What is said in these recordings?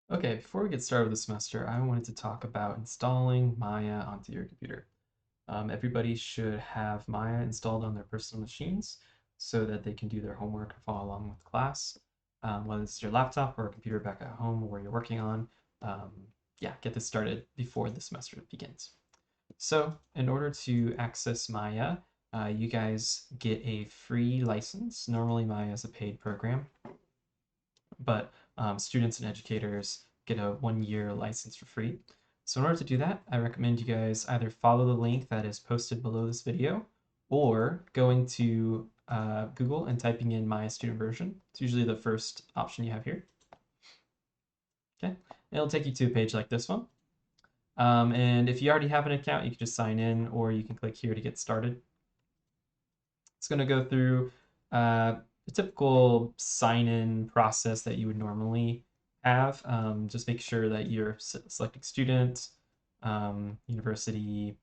Okay, before we get started with the semester, I wanted to talk about installing Maya onto your computer. Everybody should have Maya installed on their personal machines so that they can do their homework and follow along with class. Whether it's your laptop or a computer back at home where you're working on, um, yeah, get this started before the semester begins. So, in order to access Maya, you guys get a free license. Normally, Maya is a paid program, but students and educators get a 1 year license for free. So in order to do that, I recommend you guys either follow the link that is posted below this video or going to Google and typing in My Student Version. It's usually the first option you have here. Okay, and it'll take you to a page like this one. And if you already have an account, you can just sign in or you can click here to get started. It's going to go through the typical sign-in process that you would normally have. Just make sure that you're selecting student, university,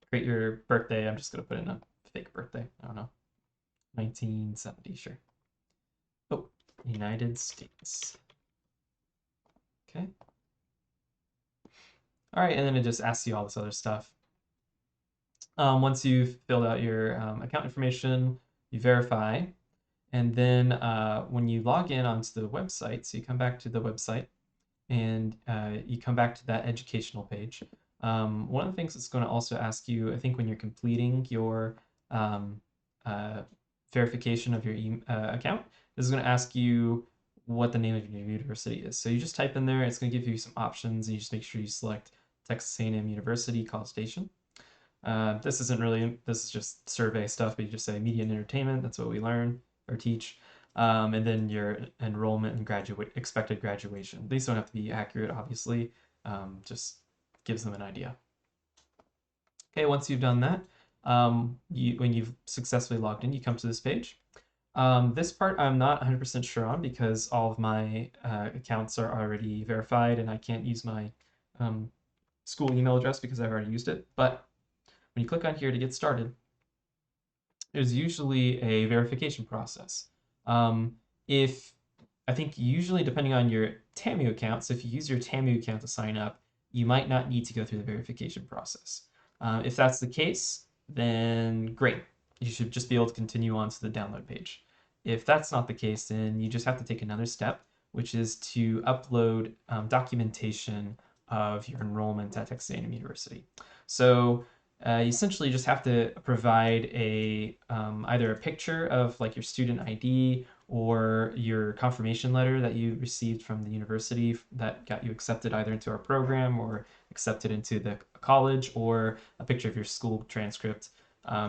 create your birthday. I'm just going to put in a fake birthday. I don't know, 1970, sure. Oh, United States. Okay. All right, and then it just asks you all this other stuff. Once you've filled out your account information, you verify. And then when you log in onto the website, so you come back to the website and you come back to that educational page. One of the things it's going to also ask you, I think, when you're completing your um, uh, verification of your account, this is going to ask you what the name of your university is. So you just type in there, it's going to give you some options, and you just make sure you select Texas A&M University, College Station. This isn't really, this is just survey stuff, but you just say media and entertainment, that's what we learn or teach. And then your enrollment and expected graduation. These don't have to be accurate, obviously, just gives them an idea. Okay, once you've done that, when you've successfully logged in, you come to this page. This part I'm not 100% sure on because all of my accounts are already verified and I can't use my school email address because I've already used it. But when you click on here to get started, there's usually a verification process. If I think usually depending on your TAMU account, so if you use your TAMU account to sign up, you might not need to go through the verification process. If that's the case, then great. You should just be able to continue on to the download page. If that's not the case, then you just have to take another step, which is to upload documentation of your enrollment at Texas A&M University. So you essentially just have to provide a either a picture of like your student ID or your confirmation letter that you received from the university that got you accepted either into our program or accepted into the college, or a picture of your school transcript.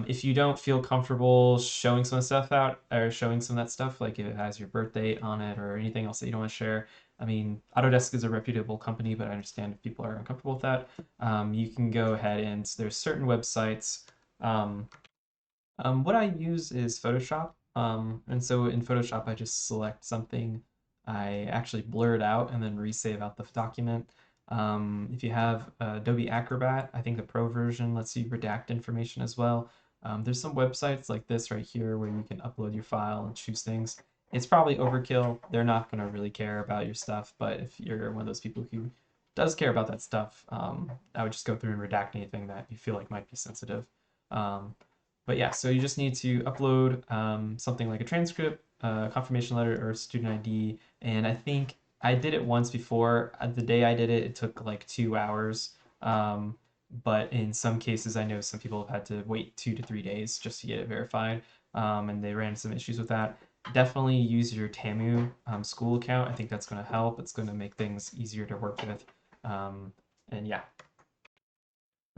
If you don't feel comfortable showing some of the stuff out or showing some of that stuff, like if it has your birth date on it or anything else that you don't want to share, I mean, Autodesk is a reputable company, but I understand if people are uncomfortable with that. You can go ahead and there's certain websites. Um, what I use is Photoshop. And so in Photoshop, I just select something. I actually blur it out and then resave out the document. If you have Adobe Acrobat, I think the Pro version lets you redact information as well. There's some websites like this right here where you can upload your file and choose things. It's probably overkill. They're not going to really care about your stuff, but if you're one of those people who does care about that stuff, I would just go through and redact anything that you feel like might be sensitive. Um, but yeah, so you just need to upload something like a transcript, confirmation letter, or student ID. And I think I did it once before. The day I did it, it took like 2 hours. But in some cases, I know some people have had to wait 2 to 3 days just to get it verified. And they ran some issues with that. Definitely use your TAMU school account. I think that's going to help. It's going to make things easier to work with. And yeah,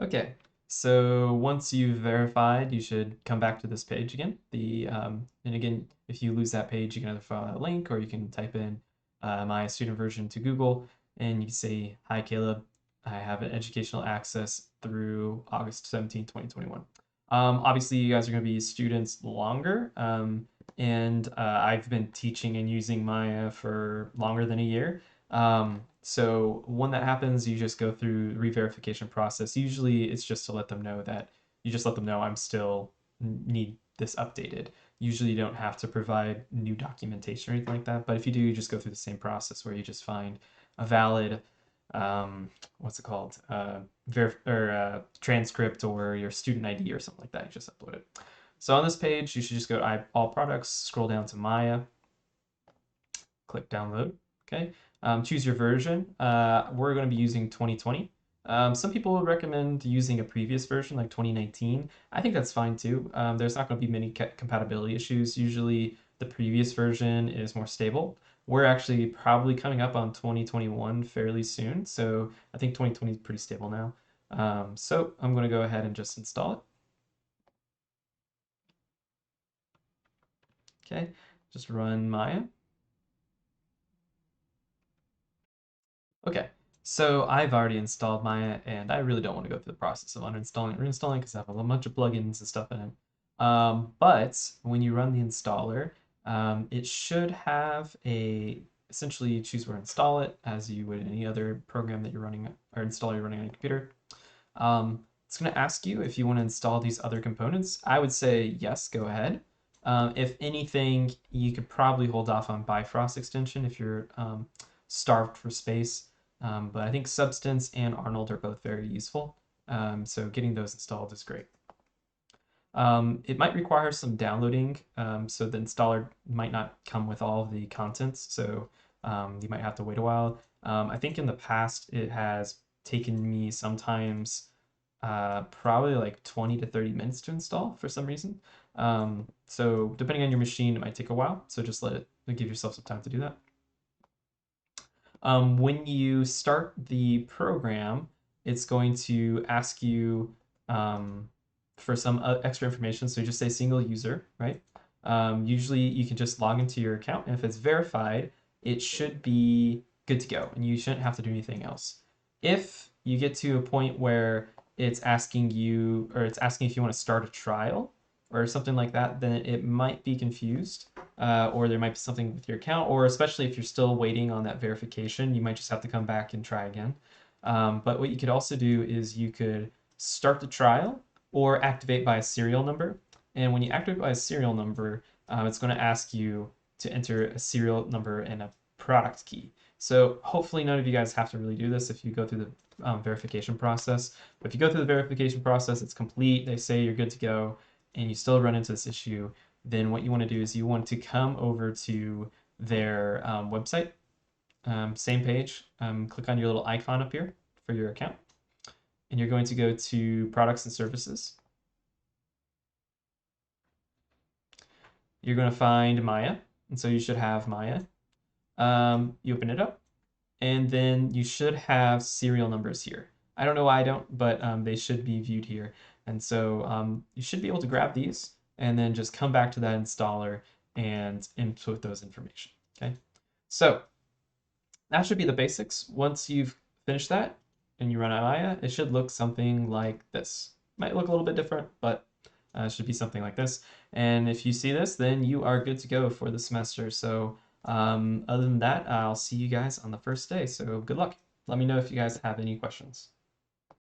okay, so once you've verified, you should come back to this page again. And again, if you lose that page, you can either follow a link or you can type in my student version to Google and you can say, "Hi, Caleb. I have an educational access through August 17, 2021." Obviously, you guys are going to be students longer, and I've been teaching and using Maya for longer than a year. So when that happens, you just go through the re-verification process. Usually it's just to let them know that you just let them know I'm still need this updated. Usually you don't have to provide new documentation or anything like that. But if you do, you just go through the same process where you just find a valid what's it called? Transcript or your student ID or something like that. You just upload it. So on this page, you should just go to all products, scroll down to Maya, click download. Okay. Choose your version. We're going to be using 2020. Some people would recommend using a previous version like 2019. I think that's fine too. There's not going to be many compatibility issues. Usually the previous version is more stable. We're actually probably coming up on 2021 fairly soon, so I think 2020 is pretty stable now. So I'm going to go ahead and just install it. Okay, just run Maya. Okay, so I've already installed Maya, and I really don't want to go through the process of uninstalling and reinstalling because I have a bunch of plugins and stuff in it. But when you run the installer, it should have essentially you choose where to install it as you would any other program that you're running or installer you're running on your computer. It's going to ask you if you want to install these other components. I would say yes, go ahead. If anything, you could probably hold off on Bifrost extension if you're starved for space. But I think Substance and Arnold are both very useful. So getting those installed is great. It might require some downloading, so the installer might not come with all of the contents, so you might have to wait a while. I think in the past it has taken me sometimes probably like 20 to 30 minutes to install for some reason. So depending on your machine, it might take a while, so just give yourself some time to do that. When you start the program, it's going to ask you for some extra information. So you just say single user, right? Usually you can just log into your account, and if it's verified, it should be good to go, and you shouldn't have to do anything else. If you get to a point where it's asking you, or it's asking if you want to start a trial or something like that, then it might be confused, or there might be something with your account, or especially if you're still waiting on that verification, you might just have to come back and try again. But what you could also do is you could start the trial or activate by a serial number. And when you activate by a serial number, it's going to ask you to enter a serial number and a product key. So hopefully none of you guys have to really do this if you go through the verification process. But if you go through the verification process, it's complete, they say you're good to go, and you still run into this issue, then what you want to do is you want to come over to their website, same page, click on your little icon up here for your account, and you're going to go to products and services. You're going to find Maya, and so you should have Maya. You open it up, and then you should have serial numbers here. I don't know why I don't, but they should be viewed here. And so you should be able to grab these and then just come back to that installer and input those information, okay? So that should be the basics. Once you've finished that and you run Maya, it should look something like this. Might look a little bit different, but it should be something like this. And if you see this, then you are good to go for the semester. So other than that, I'll see you guys on the first day. So good luck. Let me know if you guys have any questions.